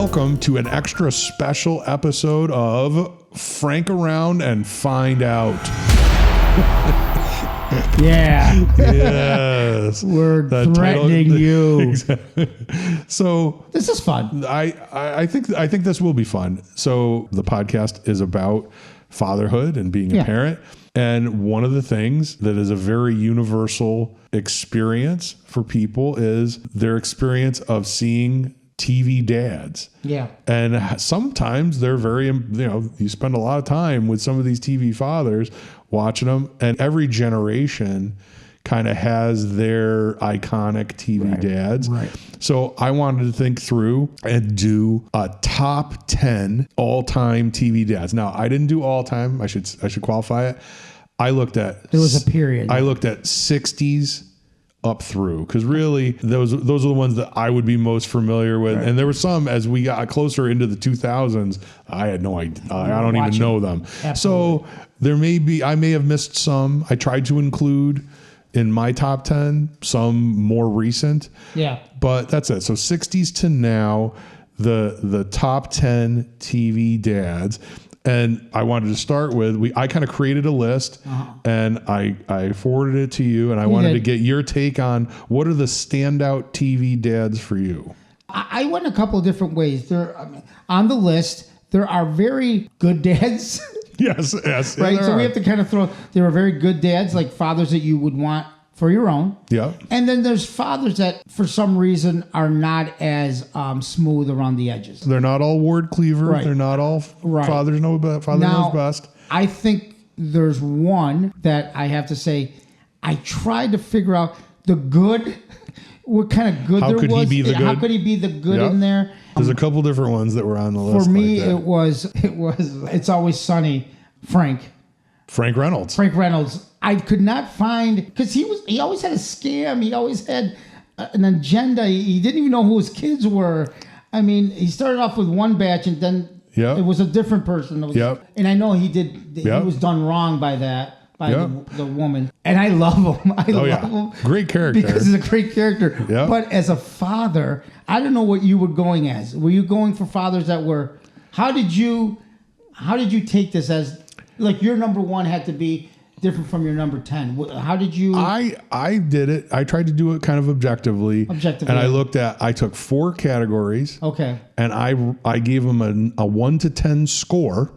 welcome to an extra special episode of Frank Around and Find Out. Yeah. Yes. We're threatening you. Exactly. So this is fun. I think this will be fun. So the podcast is about fatherhood and being a parent. And one of the things that is a very universal experience for people is their experience of seeing TV dads. Yeah. And sometimes they're very, you spend a lot of time with some of these TV fathers watching them, and every generation kind of has their iconic TV dads. Right. So I wanted to think through and do a top 10 all-time TV dads. Now, I didn't do all-time. I should qualify it. I looked at... There was a period. I looked at 60s up through, because really those are the ones that I would be most familiar with. Right. And there were some as we got closer into the 2000s, I had no idea. I don't even know them. Absolutely. So I may have missed some. I tried to include in my top 10 some more recent. Yeah. But that's it. So 60s to now, the top 10 TV dads. And I wanted to start with, I kind of created a list and I forwarded it to you, and I wanted to get your take on what are the standout TV dads for you. I went a couple of different ways. On the list, there are very good dads. Yes. Right. So we have to kind of there are very good dads, like fathers that you would want for your own. Yeah. And then there's fathers that for some reason are not as smooth around the edges. They're not all Ward Cleaver. Right. They're not all fathers knows best. I think there's one that I have to say, I tried to figure out the good, what kind of good How there could was. He be the good? How could he be the good in there? There's a couple different ones that were on the list. For me, like It's Always Sunny, Frank Reynolds. Frank Reynolds. I could not find, because he always had a scam. He always had an agenda. He didn't even know who his kids were. I mean, he started off with one batch and then it was a different person. And I know he was done wrong by that, by the woman. And I love him. I love him. Great character. Because he's a great character. Yeah. But as a father, I don't know what you were going as. Were you going for fathers that were, how did you take this as, like your number one had to be different from your number 10. How did you? I did it. I tried to do it kind of objectively. And I took 4 categories. Okay. And I gave them a 1 to 10 score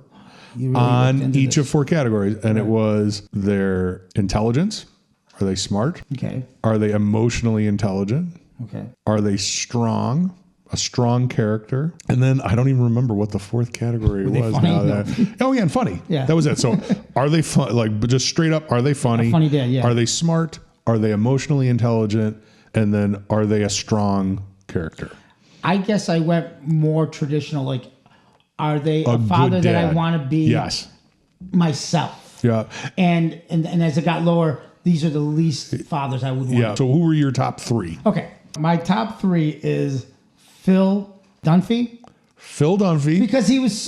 on each of 4 categories. And it was their intelligence. Are they smart? Okay. Are they emotionally intelligent? Okay. Are they strong? A strong character. And then I don't even remember what the 4th category was now. And funny. Yeah. That was it. So are they fun? Like, just straight up, are they funny? A funny dad, yeah. Are they smart? Are they emotionally intelligent? And then are they a strong character? I guess I went more traditional. Like, are they a father that I want to be myself? Yeah. And as it got lower, these are the least fathers I would want. Yeah. So who were your top 3? Okay. My top 3 is Phil Dunphy. Phil Dunphy. Because he's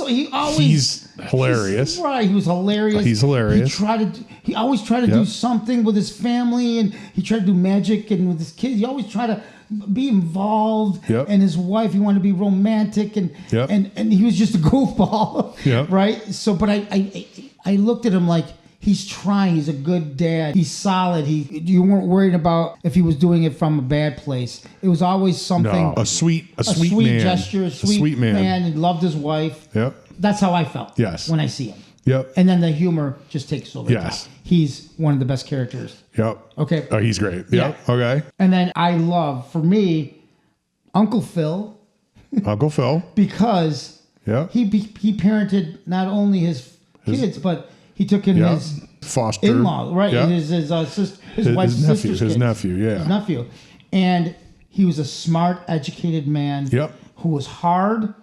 hilarious. Right. He was hilarious. He's hilarious. He always tried to do something with his family, and he tried to do magic, and with his kids, he always tried to be involved. Yep. And his wife, he wanted to be romantic, and he was just a goofball. Yep. Right. So, but I looked at him like, he's trying. He's a good dad. He's solid. You weren't worried about if he was doing it from a bad place. It was always something. No, a sweet man. Gesture. A sweet man. He loved his wife. Yep. That's how I felt. Yes. When I see him. Yep. And then the humor just takes over. Yes. He's one of the best characters. Yep. Okay. Oh, he's great. Yep. Yeah. Okay. And then I love, for me, Uncle Phil. Uncle Phil. Because he parented not only his kids, but he took in his foster in-law, right? Yeah. His wife's sister's his nephew, his nephew, and he was a smart, educated man. Yep. Who was hard.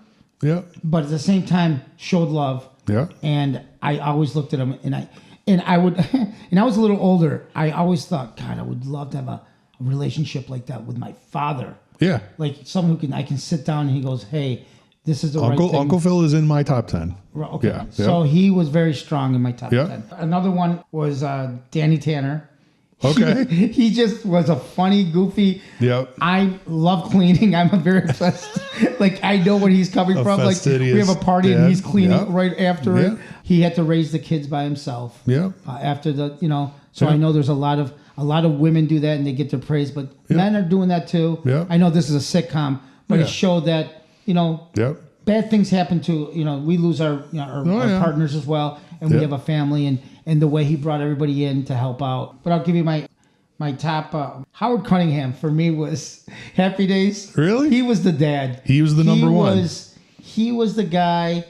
Yep. But at the same time showed love. Yeah. And I always looked at him, and I would, and I was a little older. I always thought, God, I would love to have a relationship like that with my father. Yeah. Like someone I can sit down and he goes, hey, this is the right thing. Uncle Phil is in my top 10. Okay. Yeah. So he was very strong in my top 10. Another one was Danny Tanner. Okay. He just was a funny, goofy. Yep. I love cleaning. I'm very obsessed. Like, I know where he's coming from. Like, we have a party and he's cleaning right after it. He had to raise the kids by himself. Yeah. After the, so I know there's a lot of women do that and they get their praise, but men are doing that too. Yeah. I know this is a sitcom, but it showed that, bad things happen to, we lose our partners as well, and we have a family, and the way he brought everybody in to help out. But I'll give you my top. Howard Cunningham for me was Happy Days. Really? He was the dad. He was the number one. He was the guy.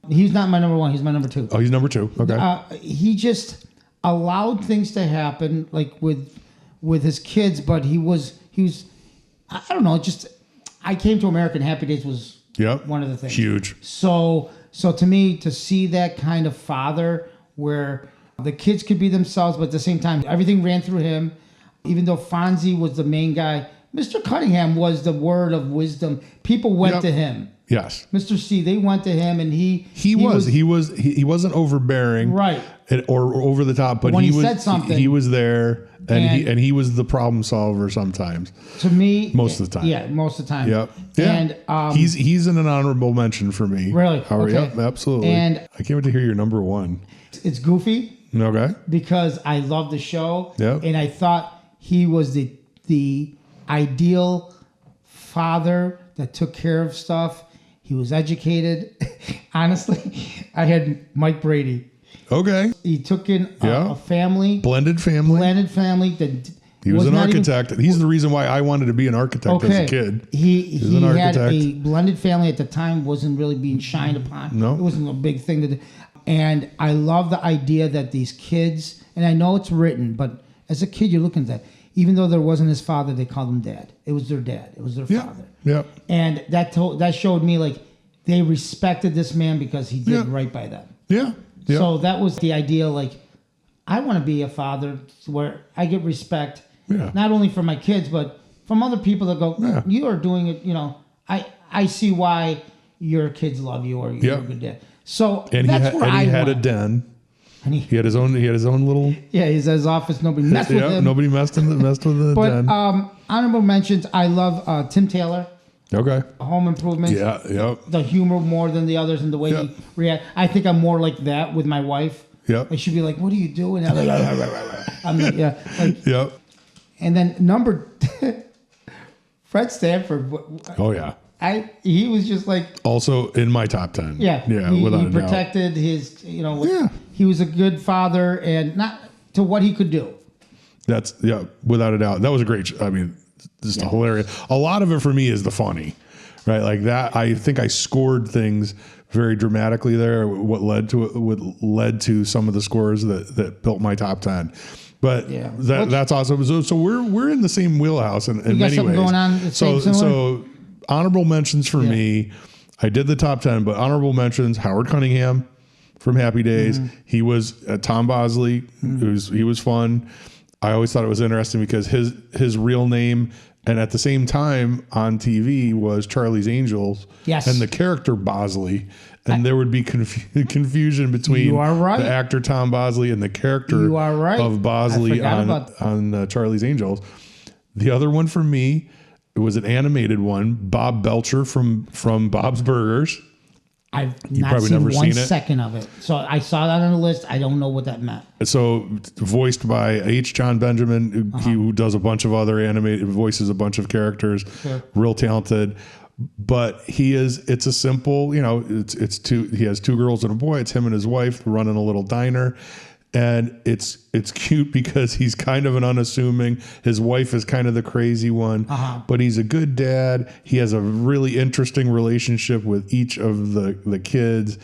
He's not my number one. He's my number two. Oh, he's number two. Okay. He just allowed things to happen, like with his kids, but he was. I don't know. Just I came to America, and Happy Days was one of the things. Huge. So to me, to see that kind of father where the kids could be themselves, but at the same time, everything ran through him. Even though Fonzie was the main guy, Mr. Cunningham was the word of wisdom. People went to him. Yes. Mr. C, they went to him, and he wasn't overbearing, right, or over the top, but when he said something, he was there, and he was the problem solver sometimes. To me, most of the time, most of the time, yep, yeah. And he's an honorable mention for me. Really? Okay. Yep, absolutely. And I can't wait to hear your number one. It's Goofy. Okay. Because I love the show, and I thought he was the ideal father that took care of stuff. He was educated. Honestly, I had Mike Brady. Okay. He took in a family. Blended family. That he was an architect. He's the reason why I wanted to be an architect as a kid. He had a blended family at the time, wasn't really being shined upon. No. It wasn't a big thing to do. And I love the idea that these kids, and I know it's written, but as a kid, you're looking at that. Even though there wasn't his father, they called him dad. It was their dad. It was their father. Yeah. And that showed me, like, they respected this man because he did right by them. Yeah. So that was the idea. Like, I want to be a father where I get respect, not only from my kids, but from other people that go, you are doing it. I see why your kids love you, or you're a good dad. So and that's where I had went. a den. And he had his own little. Yeah, he's at his office. Nobody messed with him. Nobody messed with the den. But honorable mentions. I love Tim Taylor. Okay. Home Improvement. Yeah. Yep. The humor more than the others, and the way he react. I think I'm more like that with my wife. Yep. I should be like, "What are you doing?" I'm like, yep. And then Fred Sanford. Oh yeah. He was just like also in my top 10. Yeah, without he protected his. He was a good father, and not to what he could do. That's without a doubt. That was a great. I mean, just hilarious. A lot of it for me is the funny, right? Like that. I think I scored things very dramatically there. What led to some of the scores that built my top 10. But that's awesome. So we're in the same wheelhouse in many ways. Going on. So honorable mentions for me. I did the top 10, but honorable mentions: Howard Cunningham from Happy Days. Mm-hmm. He was Tom Bosley. Mm-hmm. He was fun. I always thought it was interesting because his real name, and at the same time on TV, was Charlie's Angels. Yes. And the character Bosley. And there would be confusion between the actor Tom Bosley and the character of Bosley on Charlie's Angels. The other one for me, it was an animated one, Bob Belcher from Bob's Burgers. I've not seen one second of it. So I saw that on the list. I don't know what that meant. So voiced by H. John Benjamin, who does a bunch of other animated, voices a bunch of characters, real talented. But it's a simple, he has two girls and a boy. It's him and his wife running a little diner. And it's cute because he's kind of an unassuming. His wife is kind of the crazy one, but he's a good dad. He has a really interesting relationship with each of the kids,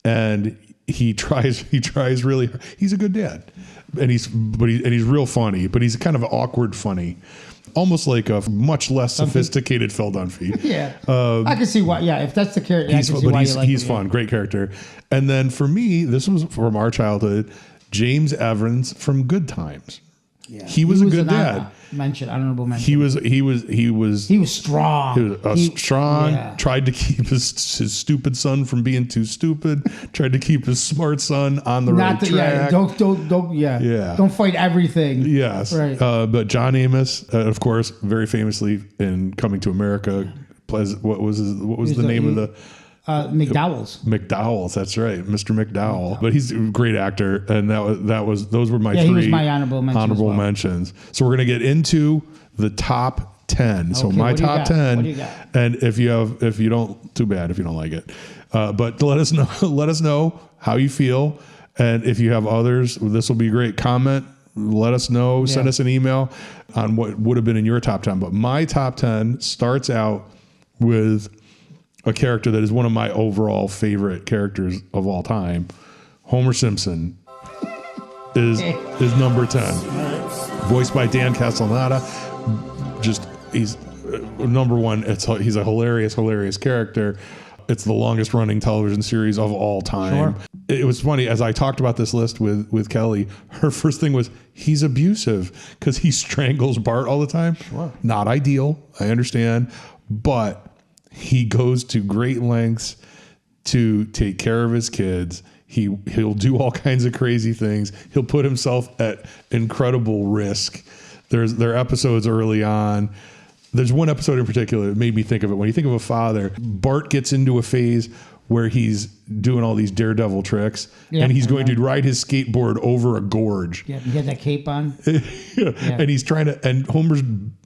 and he tries really. He's a good dad, and he's real funny, but he's kind of awkward funny, almost like a much less sophisticated Phil Dunphy. Yeah, I can see why. Yeah, if that's the character, he's fun, great character. And then for me, this was from our childhood. James Evans from Good Times. Yeah. He was a good dad. Honorable mention. He was strong. He was strong. Yeah. Tried to keep his stupid son from being too stupid. Tried to keep his smart son on the right track. Yeah, don't fight everything. Yes. Right. But John Amos, of course, very famously in Coming to America, what was the name of the McDowell's, that's right, Mr. McDowell. But he's a great actor, and those were my three. He was my honorable mentions. So we're gonna get into the top 10. So my top 10. What do you got? And if you don't, too bad if you don't like it. But let us know. Let us know how you feel, and if you have others, this will be great. Comment. Let us know. Send us an email on what would have been in your top 10. But my top 10 starts out with a character that is one of my overall favorite characters of all time. Homer Simpson is number 10. Voiced by Dan Castellaneta. Just, he's number one. He's a hilarious character. It's the longest running television series of all time. Sure. It was funny, as I talked about this list with Kelly, her first thing was, he's abusive because he strangles Bart all the time. Sure. Not ideal, I understand, but he goes to great lengths to take care of his kids. He'll do all kinds of crazy things. He'll put himself at incredible risk. There are episodes early on. There's one episode in particular that made me think of it. When you think of a father, Bart gets into a phase where he's doing all these daredevil tricks, and he's going to ride his skateboard over a gorge. Yeah, he had that cape on. And he's and Homer's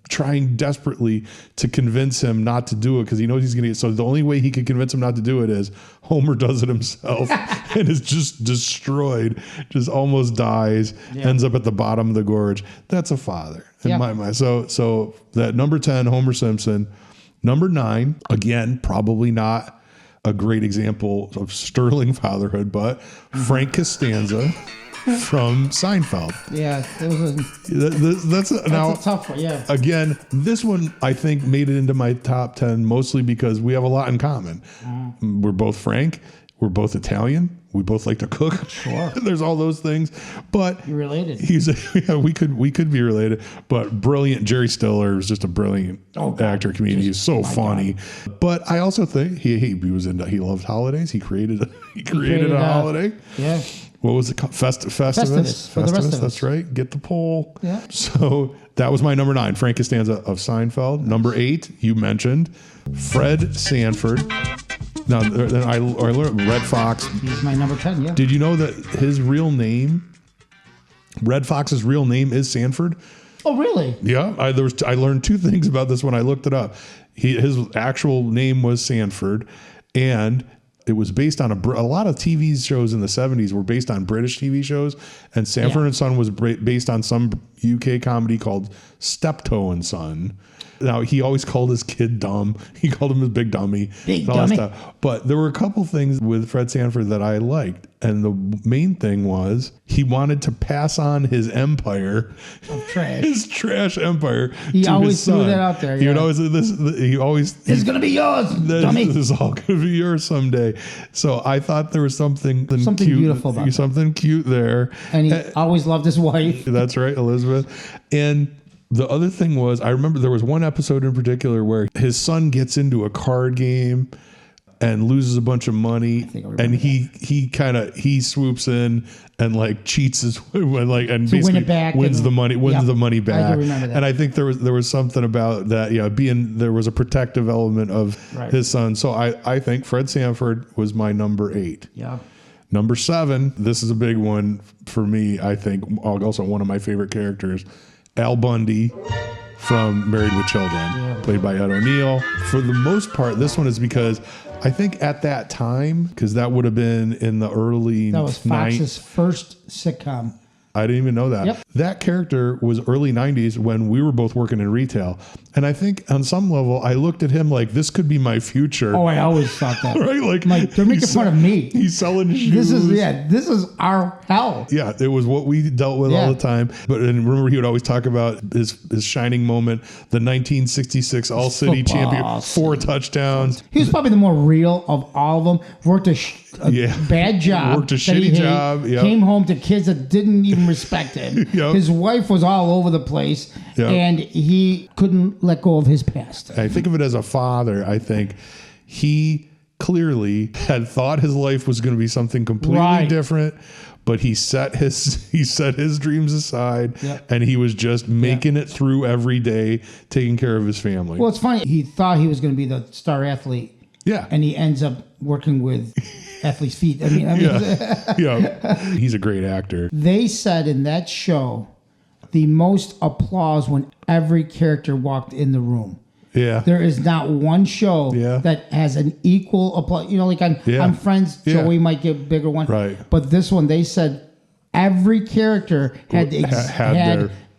trying desperately to convince him not to do it because he knows he's going to get. So the only way he could convince him not to do it is Homer does it himself and is just destroyed, just almost dies, ends up at the bottom of the gorge. That's a father in my mind. So that number 10, Homer Simpson. Number 9, again, probably not a great example of sterling fatherhood, but Frank Costanza from Seinfeld. Yeah, that's a tough one. Yeah. Again, this one I think made it into my top 10 mostly because we have a lot in common. We're both Frank. We're both Italian. We both like to cook. Sure. There's all those things, but you're related. We could be related. But brilliant. Jerry Stiller was just a brilliant actor, comedian. He's so funny. God. But I also think he loved holidays. He created a holiday. Yeah. What was it called? Festivus. For the rest of us. That's right. Get the poll. Yeah. So that was my number 9, Frank Costanza of Seinfeld. Number 8, you mentioned Fred Sanford. Now, I learned Red Fox. He's my number 10, yeah. Did you know that his real name, Red Fox's real name is Sanford? Oh, really? Yeah. I learned 2 things about this when I looked it up. His actual name was Sanford, and it was based on a lot of TV shows in the 70s were based on British TV shows, and Sanford and Son was based on some UK comedy called Steptoe and Son. Now, he always called his kid dumb. He called him his big dummy. Big dummy. But there were a couple things with Fred Sanford that I liked. And the main thing was he wanted to pass on his empire, of trash. His trash empire. He always threw that out there. He would always it's going to be yours, dummy. This is all going to be yours someday. So I thought there was something cute, beautiful about something cute there. And he always loved his wife. That's right, Elizabeth. And the other thing was, I remember there was one episode in particular where his son gets into a card game and loses a bunch of money, and he swoops in and like cheats his and basically win it back wins the money back. I do remember that. And I think there was something about that. Yeah, there was a protective element of his son. So I think Fred Sanford was my number 8. Yeah. Number 7. This is a big one for me. I think also one of my favorite characters. Al Bundy from Married with Children, played by Ed O'Neill. For the most part, this one is because I think at that time, because that would have been in the early... That was Fox's first sitcom. I didn't even know that. Yep. That character was early 90s when we were both working in retail. And I think on some level, I looked at him like, this could be my future. Oh, I always thought that. Right? Like they're making fun of me. He's selling shoes. This is our hell. Yeah, it was what we dealt with all the time. But and remember, he would always talk about his shining moment, the 1966 All-City Champion, 4 touchdowns. He was probably the more real of all of them. Worked a bad job. Worked a shitty job. Yep. Came home to kids that didn't even him respect him. Yep. His wife was all over the place, and he couldn't let go of his past. I think of it as a father. I think he clearly had thought his life was going to be something completely different, but he set his dreams aside, and he was just making it through every day, taking care of his family. Well, it's funny. He thought he was going to be the star athlete. Yeah. And he ends up working with athlete's feet. I mean, He's a great actor. They said in that show, the most applause when every character walked in the room. Yeah. There is not one show that has an equal applause. You know, like on Friends, Joey might get a bigger one. Right. But this one, they said every character had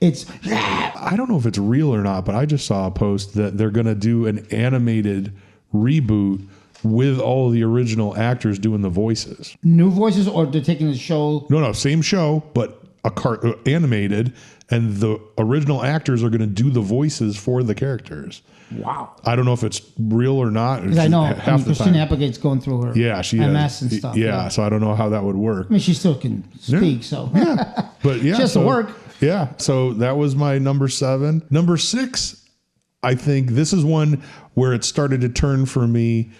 it's. I don't know if it's real or not, but I just saw a post that they're going to do an animated reboot with all the original actors doing the voices. New voices, or they're taking the show? No, same show, but animated, and the original actors are going to do the voices for the characters. Wow. I don't know if it's real or not. Because I know Christina Applegate's going through her she MS is. and stuff. Yeah, so I don't know how that would work. I mean, she still can speak, so. Yeah, but she has to work. Yeah, so that was my number 7. Number 6, I think this is one where it started to turn for me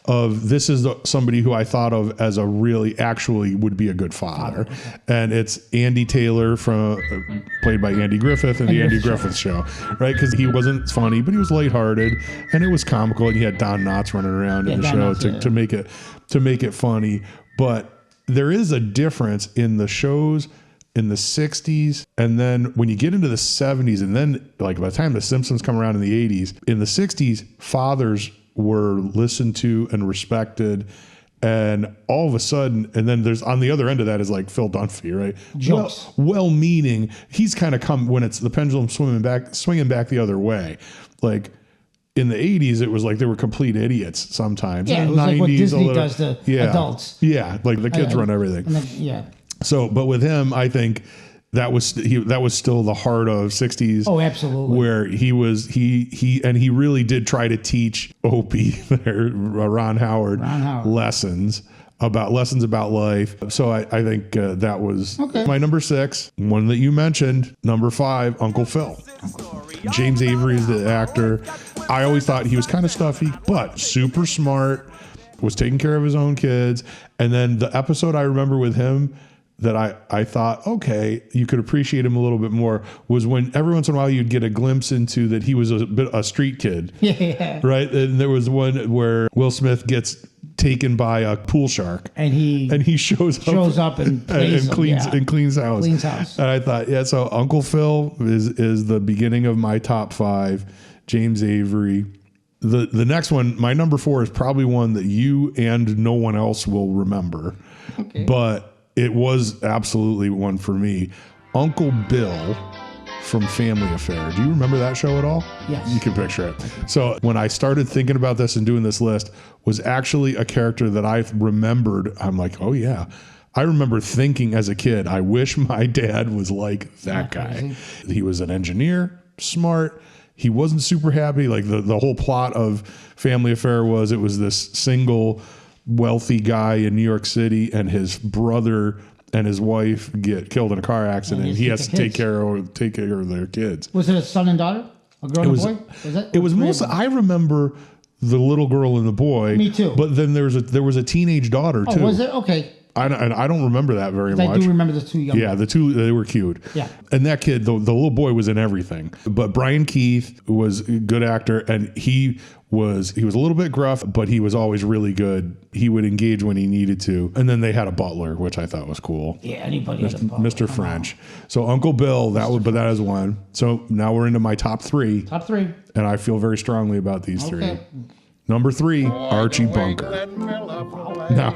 of this is somebody who I thought of as a really actually would be a good father. And it's Andy Taylor played by Andy Griffith in the Andy Griffith Show, right? Because he wasn't funny, but he was lighthearted and it was comical. And he had Don Knotts running around in the show to make it funny. But there is a difference in the shows in the 60s, and then when you get into the 70s, and then like by the time the Simpsons come around in the 80s, in the 60s, fathers were listened to and respected, and all of a sudden, and then there's on the other end of that is like Phil Dunphy, right? Jokes. Well-meaning. He's kind of come when it's the pendulum swinging back the other way. Like in the 80s, it was like they were complete idiots sometimes. Yeah, it was 90s, like what Disney does to adults. Yeah, like the kids run everything. So, but with him, I think that was still the heart of 60s. Oh, absolutely. Where he really did try to teach Opie, Ron Howard lessons about life. So I think that was my number 6. One that you mentioned, number 5, Uncle Phil. James Avery is the actor. I always thought he was kind of stuffy, but super smart, was taking care of his own kids. And then the episode I remember with him that I thought, okay, you could appreciate him a little bit more was when every once in a while you'd get a glimpse into that he was a street kid. Yeah. Right? And there was one where Will Smith gets taken by a pool shark. And he shows up and cleans house. And I thought, so Uncle Phil is the beginning of my top 5. James Avery. The next one, my number 4, is probably one that you and no one else will remember. Okay. But it was absolutely one for me. Uncle Bill from Family Affair. Do you remember that show at all? Yes. You can picture it. So when I started thinking about this and doing this list, was actually a character that I remembered. I'm like, oh yeah. I remember thinking as a kid, I wish my dad was like that guy. He was an engineer, smart. He wasn't super happy. Like the whole plot of Family Affair was this single wealthy guy in New York City, and his brother and his wife get killed in a car accident. And he has to take care of their kids. Was it a son and daughter? A girl and a boy? It was mostly. I remember the little girl and the boy. Me too. But then there was a teenage daughter too. Oh, was it? Okay. I don't remember that very much. I do remember the two young. Yeah, the two, they were cute. Yeah. And that kid, the little boy, was in everything. But Brian Keith was a good actor, and he was a little bit gruff, but he was always really good. He would engage when he needed to. And then they had a butler, which I thought was cool. Yeah, anybody had a butler. Mr. French. So Uncle Bill, that is one. So now we're into my top 3. Top 3. And I feel very strongly about these 3. Number 3, Archie Bunker. Now,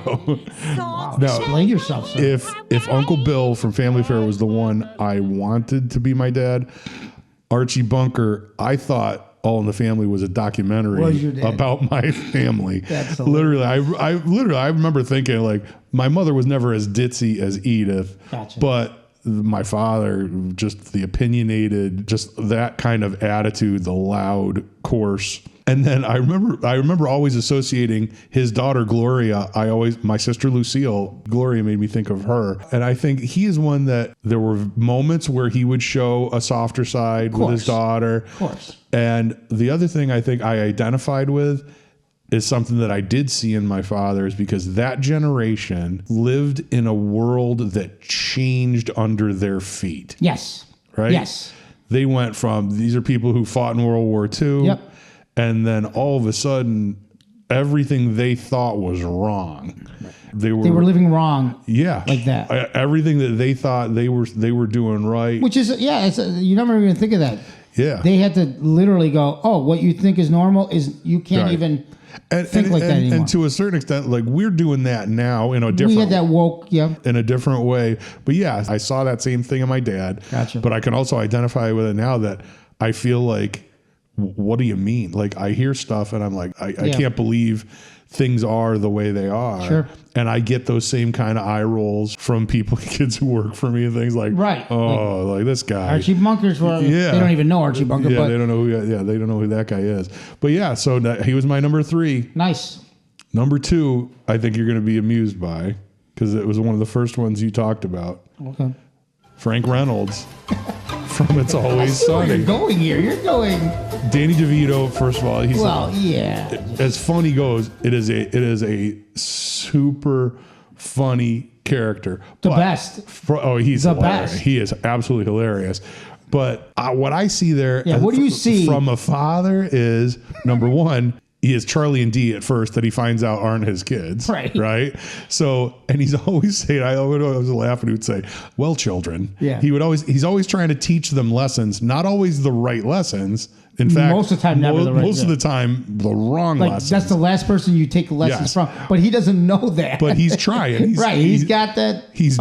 explain yourself, sir. If Uncle Bill from Family Affair was the one I wanted to be my dad, Archie Bunker, I thought All in the Family was a documentary about my family. Literally, I remember thinking, like, my mother was never as ditzy as Edith, but my father, just the opinionated, just that kind of attitude, the loud, coarse And then I remember always associating his daughter Gloria. My sister Lucille, Gloria made me think of her. And I think he is one that there were moments where he would show a softer side with his daughter. Of course. And the other thing I think I identified with is something that I did see in my father, is because that generation lived in a world that changed under their feet. Yes. Right? Yes. They went from, these are people who fought in World War II. Yep. And then all of a sudden, everything they thought was wrong. They were living wrong. Yeah. Like that. Everything that they thought they were doing right. Which is, you never even think of that. Yeah. They had to literally go, oh, what you think is normal is you can't even think like that anymore. And to a certain extent, like, we're doing that now in a different way. We had that woke, in a different way. But yeah, I saw that same thing in my dad. Gotcha. But I can also identify with it now that I feel like, what do you mean? Like, I hear stuff and I'm like, I can't believe things are the way they are. Sure. And I get those same kind of eye rolls from kids who work for me and things like, right. Oh, like this guy. Archie Bunkers were, they don't even know Archie Bunker. Yeah, but they don't know who that guy is. But yeah, so he was my number 3. Nice. Number 2, I think you're going to be amused by, because it was one of the first ones you talked about. Okay. Frank Reynolds from It's Always Sunny. You're going here. You're going. Danny DeVito, first of all, as funny goes, it is a super funny character. Best. He's the hilarious. best. He is absolutely hilarious. But what I see there, what do you see from a father is, number one, he is Charlie and Dee at first that he finds out aren't his kids. Right. So, and he's always saying, I was laughing, he would say, well, children. Yeah. He's always trying to teach them lessons, not always the right lessons. In fact, most of the time, never the right. Most of the time, the wrong lessons. That's the last person you take lessons from, but he doesn't know that. But he's trying. He's got that. He's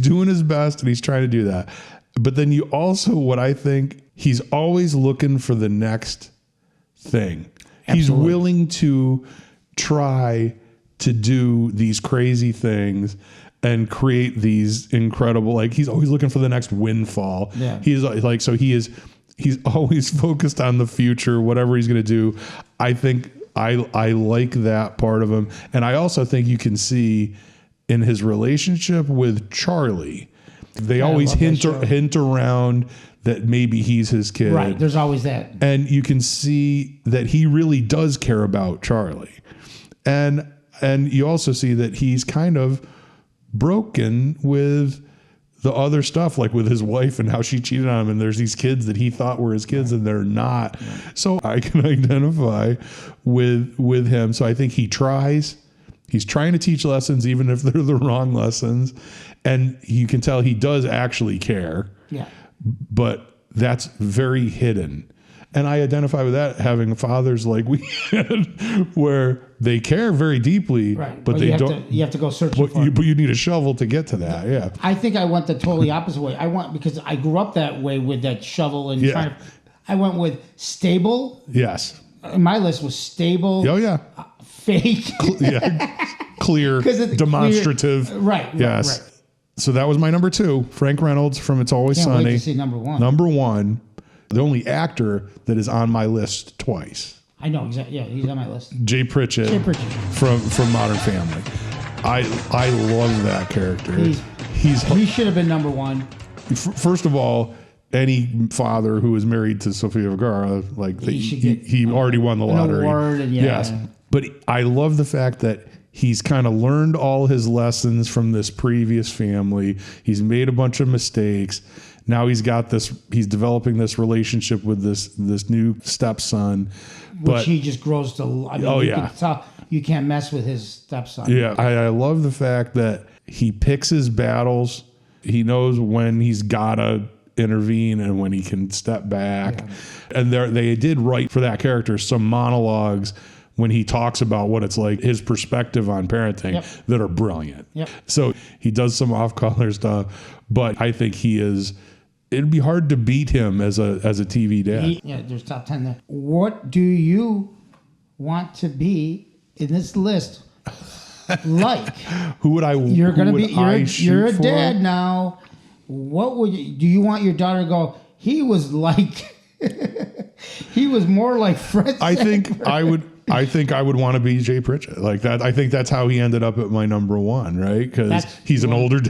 doing his best, and he's trying to do that. But then you also, what I think, he's always looking for the next thing. Absolutely. He's willing to try to do these crazy things and create these incredible, like, he's always looking for the next windfall. Yeah. He's like, so he's always focused on the future, whatever he's going to do. I think I like that part of him. And I also think you can see in his relationship with Charlie, they always hint around that maybe he's his kid. Right. There's always that. And you can see that he really does care about Charlie. And you also see that he's kind of broken with the other stuff, like with his wife and how she cheated on him. And there's these kids that he thought were his kids and they're not. So I can identify with him. So I think he's trying to teach lessons, even if they're the wrong lessons. And you can tell he does actually care. Yeah. But that's very hidden. And I identify with that, having fathers like we had, where they care very deeply, but they don't. You have to go searching for it. But you need a shovel to get to that. Yeah. I think I went the totally opposite way. Because I grew up that way with that shovel and I went with stable. Yes. My list was stable. Oh yeah. Fake. Clear. Demonstrative. Clear. Right. Yes. Right. So that was my number 2, Frank Reynolds from It's Always Sunny. Wait to see number 1. Number 1, the only actor that is on my list twice. I know exactly. Yeah, he's on my list. Jay Pritchett. From Modern Family. I love that character. He should have been number 1. First of all, any father who is married to Sofia Vergara, like he already won the lottery. An award and yes, but I love the fact that he's kind of learned all his lessons from this previous family. He's made a bunch of mistakes. Now he's got this. He's developing this relationship with this new stepson, which he just grows to. I mean, can tell you can't mess with his stepson. Yeah, I love the fact that he picks his battles. He knows when he's gotta intervene and when he can step back. Yeah. And they did write for that character some monologues when he talks about what it's like, his perspective on parenting, that are brilliant. Yep. So he does some off-color stuff, but I think it'd be hard to beat him as a TV dad. There's top 10 there. What do you want to be in this list? Like, who would I? You're going to be. You're a dad now. What would you? Do you want your daughter to go? He was like. He was more like Fred. I think I would want to be Jay Pritchett like that. I think that's how he ended up at my number one, right? Because he's an older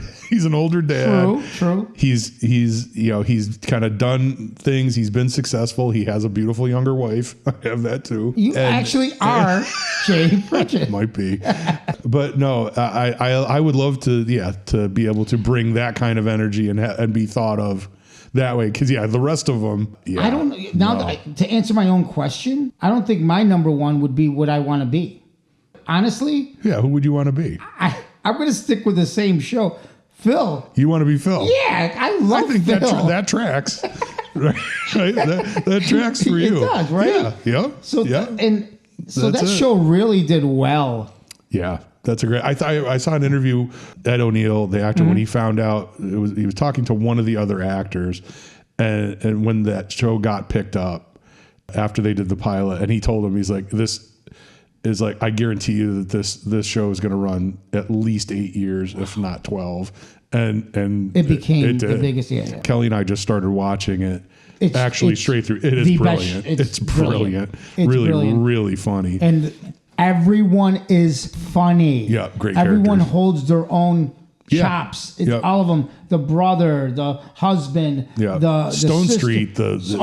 dad. True. He's kind of done things. He's been successful. He has a beautiful younger wife. I have that too. You actually are Jay Pritchett. Might be, but no, I would love to be able to bring that kind of energy and be thought of that way, because the rest of them. Yeah, I don't now. To answer my own question, I don't think my number one would be what I want to be. Honestly. Yeah, who would you want to be? I'm going to stick with the same show. Phil. You want to be Phil? Yeah, I love Phil. That tracks. Right? That tracks for you. It does, right? Yeah. So that show really did well. Yeah. That's a great. I saw an interview Ed O'Neill, the actor, when he found out he was talking to one of the other actors, and when that show got picked up after they did the pilot, and he told him, he's like, this is like, I guarantee you that this show is going to run at least 8 years, if not 12, and it became the biggest. Yeah. Kelly and I just started watching it. It's straight through. It is brilliant. It's brilliant. It's really brilliant. Really funny. And everyone is funny. Yeah, great. Everyone holds their own chops. It's all of them. The brother, the husband, the Stone sister. Street. Is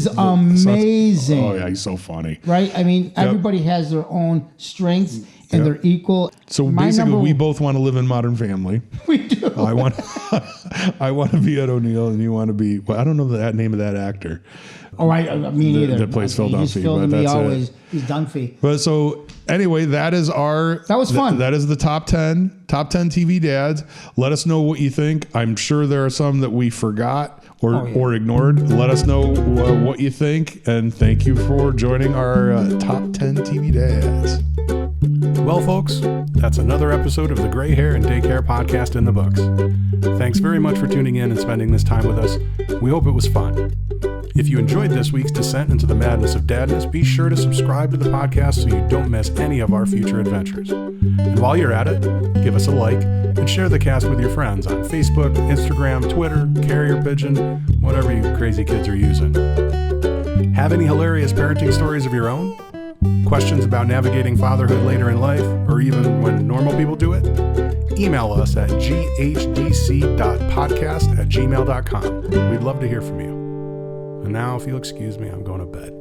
amazing. Oh yeah, he's so funny. Right? I mean, everybody has their own strengths and they're equal. So basically, we both want to live in Modern Family. We do. I want to be Ed O'Neill, and you want to be. Well, I don't know the name of that actor. Oh, me neither. That plays Phil Dunphy. He's Phil Dunphy always. He's Dunphy. But so anyway, that was fun. That is the top 10 TV dads. Let us know what you think. I'm sure there are some that we forgot or ignored. Let us know what you think, and thank you for joining our top 10 TV dads. Well, folks, that's another episode of the Gray Hair and Daycare podcast in the books. Thanks very much for tuning in and spending this time with us. We hope it was fun. If you enjoyed this week's descent into the madness of dadness, be sure to subscribe to the podcast so you don't miss any of our future adventures. And while you're at it, give us a like and share the cast with your friends on Facebook, Instagram, Twitter, Carrier Pigeon, whatever you crazy kids are using. Have any hilarious parenting stories of your own? Questions about navigating fatherhood later in life, or even when normal people do it? Email us at ghdc.podcast@gmail.com. We'd love to hear from you. And now, if you'll excuse me, I'm going to bed.